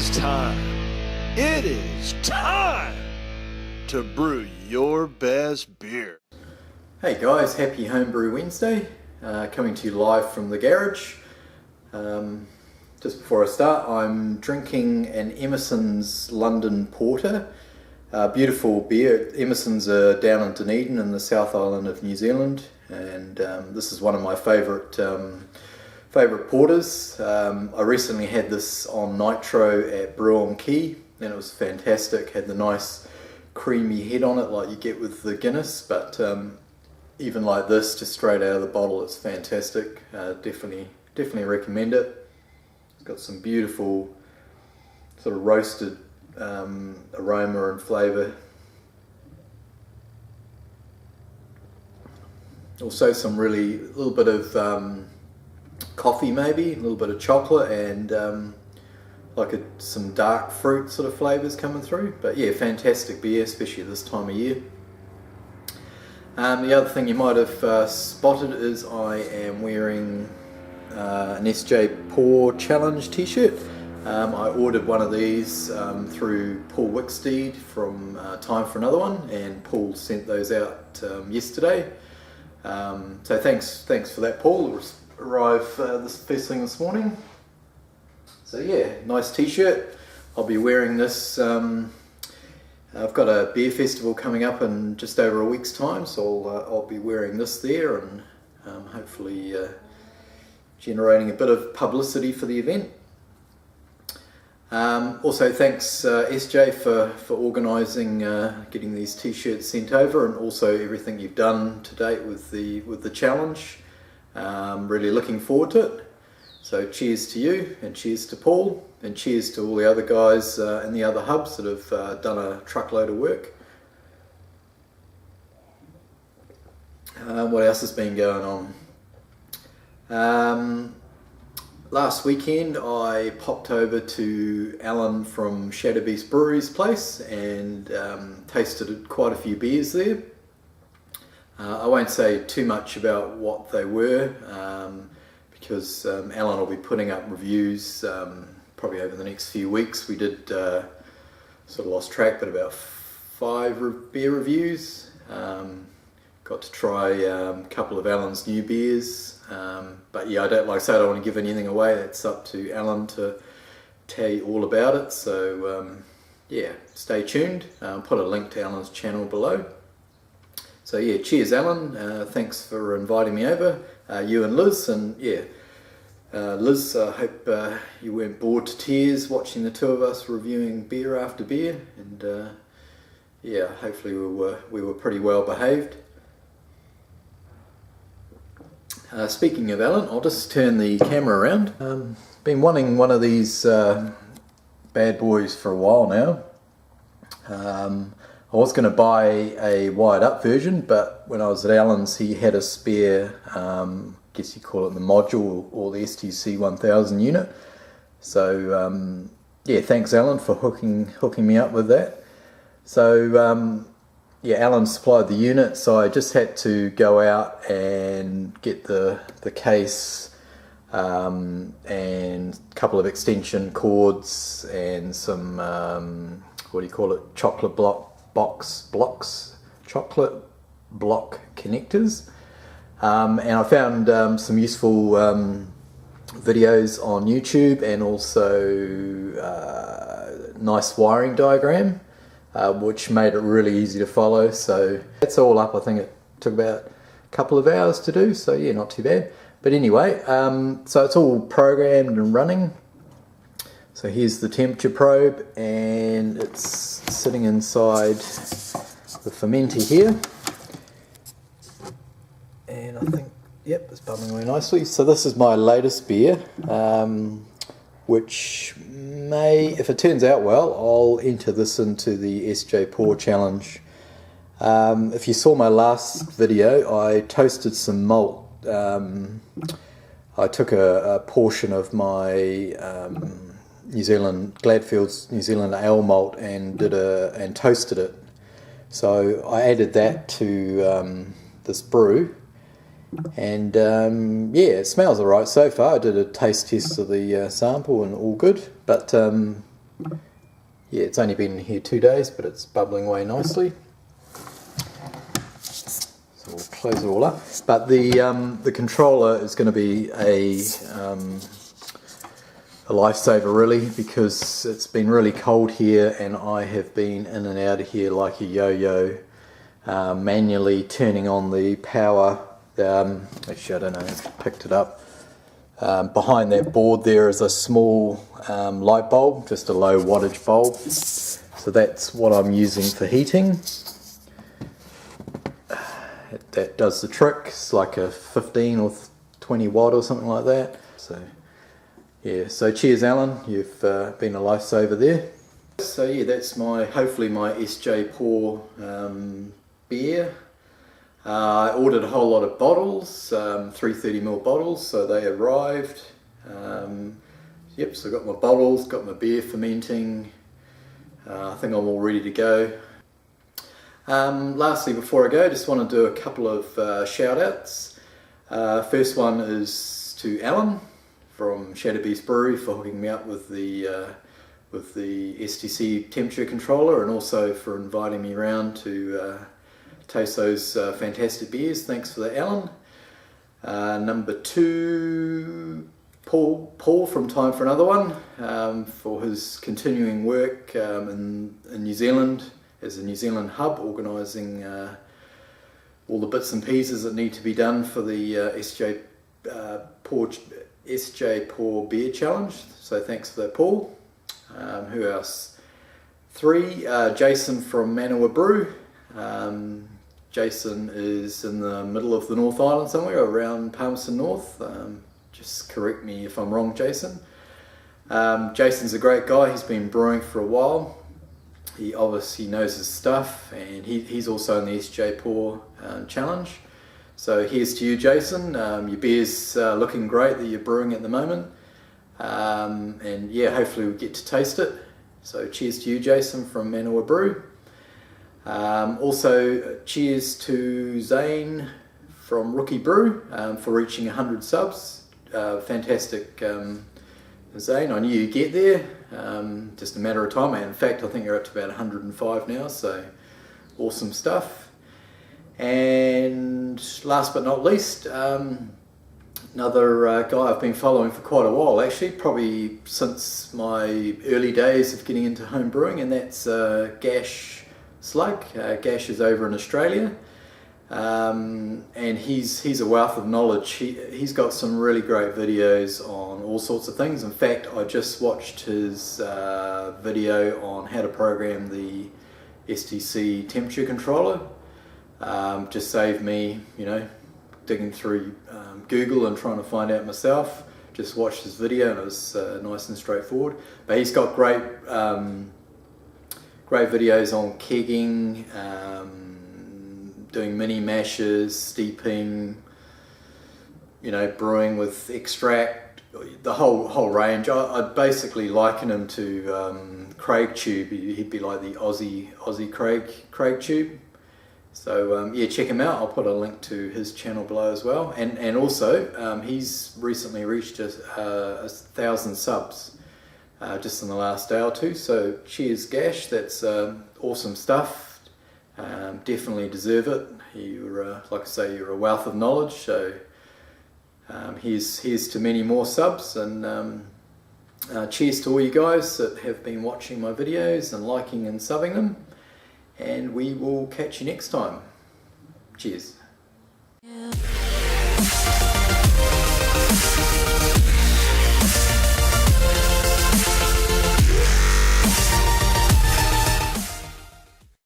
is time. It is time to brew your best beer. Hey guys, happy Homebrew Wednesday. Coming to you live from the garage. Just before I start, I'm drinking an Emerson's London Porter. Beautiful beer. Emerson's are down in Dunedin in the South Island of New Zealand, and this is one of my favourite porters. I recently had this on Nitro at Brew on Quay, and it was fantastic. Had the nice creamy head on it like you get with the Guinness, but even like this, just straight out of the bottle, it's fantastic. Definitely recommend it. It's got some beautiful sort of roasted aroma and flavour. Also some really, a little bit of coffee maybe, a little bit of chocolate, and some dark fruit sort of flavours coming through. But yeah, fantastic beer, especially this time of year. The other thing you might have spotted is I am wearing an SJPorr challenge t-shirt. I ordered one of these through Paul Wicksteed from Time for Another One, and Paul sent those out yesterday. So thanks for that, Paul. It arrived this first thing this morning. So yeah, nice t-shirt. I'll be wearing this. I've got a beer festival coming up in just over a week's time, so I'll be wearing this there, and hopefully generating a bit of publicity for the event. Also thanks SJ for organising getting these t-shirts sent over, and also everything you've done to date with the challenge. Really looking forward to it. So cheers to you, and cheers to Paul, and cheers to all the other guys in the other hubs that have done a truckload of work. What else has been going on? Last weekend I popped over to Alan from Shoutouts Brewery's place and tasted quite a few beers there. I won't say too much about what they were, because Alan will be putting up reviews probably over the next few weeks. We did sort of lost track, but about 5 beer reviews. Got to try a couple of Alan's new beers, but yeah, I don't want to give anything away. It's up to Alan to tell you all about it. So yeah, stay tuned. I'll put a link to Alan's channel below. So yeah, cheers Alan. Thanks for inviting me over. You and Liz, and yeah, Liz, I hope you weren't bored to tears watching the two of us reviewing beer after beer, and yeah, hopefully we were pretty well behaved. Speaking of Alan, I'll just turn the camera around. Been wanting one of these bad boys for a while now. I was going to buy a wired up version, but when I was at Alan's, he had a spare, guess you call it the module, or the STC-1000 unit. So yeah, thanks Alan for hooking me up with that. So yeah, Alan supplied the unit, so I just had to go out and get the case and a couple of extension cords and some what do you call it, chocolate block connectors, and I found some useful videos on YouTube, and also nice wiring diagram, which made it really easy to follow. So that's all up. I think it took about a couple of hours to do, so yeah, not too bad. But anyway, so it's all programmed and running. So here's the temperature probe, and it's sitting inside the fermenter here. And I think, yep, it's bubbling away nicely. So this is my latest beer, which may, if it turns out well, I'll enter this into the SJPorr challenge. If you saw my last video, I toasted some malt. I took a portion of my Gladfield's New Zealand ale malt and toasted it. So I added that to this brew, and yeah, it smells alright so far. I did a taste test of the sample and all good, but Yeah, it's only been in here 2 days, but it's bubbling away nicely. So we'll close it all up. But the controller is going to be a lifesaver really, because it's been really cold here and I have been in and out of here like a yo-yo, manually turning on the power. Actually I don't know, I picked it up. Behind that board there is a small light bulb, just a low wattage bulb. So that's what I'm using for heating. That does the trick. It's like a 15 or 20 watt or something like that. So yeah, so cheers Alan, you've been a lifesaver there. So yeah, that's hopefully my SJPorr beer. I ordered a whole lot of bottles, 330ml bottles, so they arrived. Yep, so I got my bottles, got my beer fermenting. I think I'm all ready to go. Lastly, before I go, just want to do a couple of shout outs. First one is to Alan from Shoutouts Brewery for hooking me up with the STC temperature controller, and also for inviting me around to taste those fantastic beers. Thanks for that, Alan. Number two, Paul from Time for Another One, for his continuing work in New Zealand as a New Zealand hub, organising all the bits and pieces that need to be done for the SJPorr Beer Challenge. So thanks for that, Paul. Who else? Three, Jason from Manawa Brew. Jason is in the middle of the North Island somewhere, around Palmerston North. Just correct me if I'm wrong, Jason. Jason's a great guy. He's been brewing for a while. He obviously knows his stuff, and he's also in the SJPorr challenge. So here's to you, Jason. Your beer's looking great that you're brewing at the moment. And yeah, hopefully we get to taste it. So cheers to you, Jason from Manawa Brew. Also cheers to Zane from Rookie Brew for reaching 100 subs. Fantastic, Zane. I knew you'd get there, just a matter of time. In fact, I think you're up to about 105 now, so awesome stuff. And last but not least, another guy I've been following for quite a while, actually, probably since my early days of getting into home brewing, and that's Gash Slug. Gash is over in Australia, and he's a wealth of knowledge. He's got some really great videos on all sorts of things. In fact, I just watched his video on how to program the STC temperature controller. Just saved me, digging through Google and trying to find out myself. Just watched his video and it was nice and straightforward. But he's got great videos on kegging, doing mini mashes, steeping, brewing with extract, the whole range. I'd basically liken him to Craig Tube. He'd be like the Aussie Craig Tube. So yeah, check him out. I'll put a link to his channel below as well. And also, he's recently reached 1,000 subs just in the last day or two. So cheers, Gash. That's awesome stuff. Definitely deserve it. You're, like I say, you're a wealth of knowledge. So here's to many more subs. And cheers to all you guys that have been watching my videos and liking and subbing them. And we will catch you next time. Cheers.